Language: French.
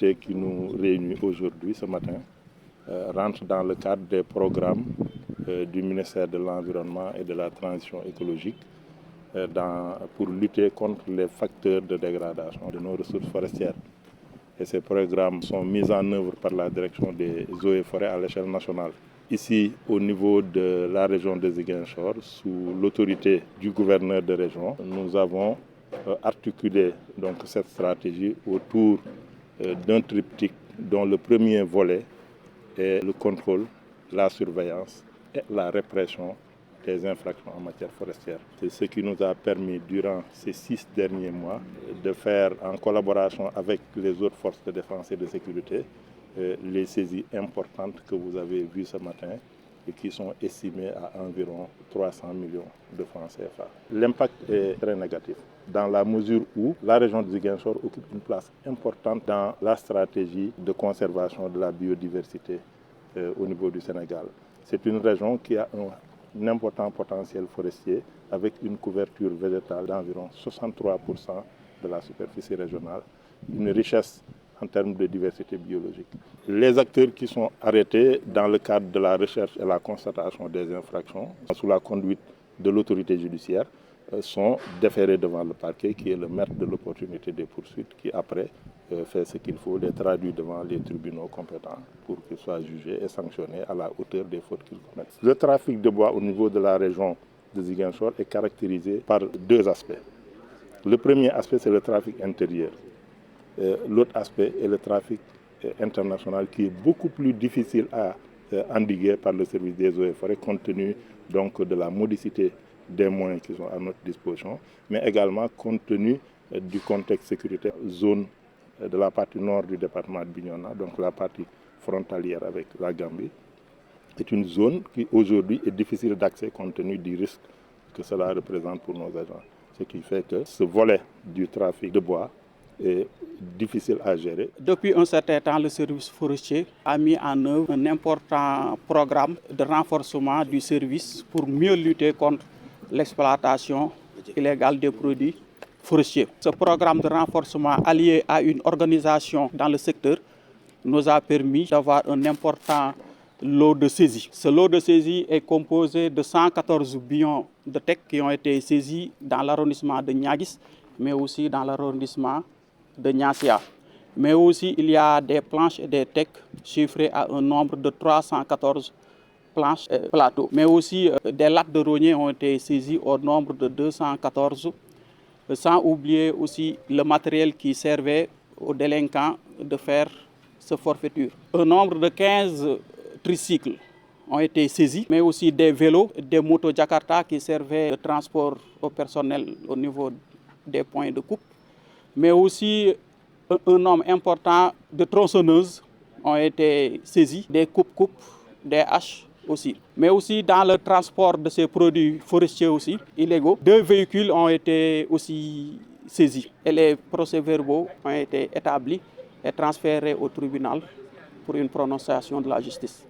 l'activité qui nous réunit aujourd'hui, ce matin, rentre dans le cadre des programmes du ministère de l'Environnement et de la Transition écologique pour lutter contre les facteurs de dégradation de nos ressources forestières. Et ces programmes sont mis en œuvre par la direction des eaux et forêts à l'échelle nationale. Ici, au niveau de la région de Ziguinchor, sous l'autorité du gouverneur de région, nous avons articulé donc cette stratégie autour d'un triptyque dont le premier volet est le contrôle, la surveillance et la répression des infractions en matière forestière. C'est ce qui nous a permis, durant ces 6 derniers mois, de faire, en collaboration avec les autres forces de défense et de sécurité, les saisies importantes que vous avez vues ce matin et qui sont estimées à environ 300 millions de francs CFA. L'impact est très négatif, dans la mesure où la région de Ziguinchor occupe une place importante dans la stratégie de conservation de la biodiversité au niveau du Sénégal. C'est une région qui a un important potentiel forestier avec une couverture végétale d'environ 63% de la superficie régionale, une richesse en termes de diversité biologique. Les acteurs qui sont arrêtés dans le cadre de la recherche et la constatation des infractions sous la conduite de l'autorité judiciaire sont déférés devant le parquet qui est le maître de l'opportunité des poursuites qui après fait ce qu'il faut, les traduit devant les tribunaux compétents pour qu'ils soient jugés et sanctionnés à la hauteur des fautes qu'ils commettent. Le trafic de bois au niveau de la région de Ziguinchor est caractérisé par 2 aspects. Le premier aspect, c'est le trafic intérieur. L'autre aspect est le trafic international qui est beaucoup plus difficile à endiguer par le service des eaux et forêts compte tenu donc de la modicité des moyens qui sont à notre disposition, mais également compte tenu du contexte sécuritaire zone de la partie nord du département de Bignona, donc la partie frontalière avec la Gambie, est une zone qui aujourd'hui est difficile d'accès compte tenu du risque que cela représente pour nos agents. Ce qui fait que ce volet du trafic de bois est difficile à gérer. Depuis un certain temps, le service forestier a mis en œuvre un important programme de renforcement du service pour mieux lutter contre l'exploitation illégale des produits forestiers. Ce programme de renforcement allié à une organisation dans le secteur nous a permis d'avoir un important lot de saisie. Ce lot de saisie est composé de 114 billons de teck qui ont été saisis dans l'arrondissement de Niaguis, mais aussi dans l'arrondissement de Niassia. Mais aussi, il y a des planches et des teck chiffrés à un nombre de 314 planches et plateaux. Mais aussi, des lattes de rogniers ont été saisis au nombre de 214, sans oublier aussi le matériel qui servait aux délinquants de faire ce forfaiture. Un nombre de 15 tricycles ont été saisis, mais aussi des vélos, des motos Jakarta qui servaient de transport au personnel au niveau des points de coupe. Mais aussi un nombre important de tronçonneuses ont été saisies, des coupes-coupes, des haches aussi. Mais aussi dans le transport de ces produits forestiers aussi, illégaux, 2 véhicules ont été aussi saisis. Et les procès-verbaux ont été établis et transférés au tribunal pour une prononciation de la justice.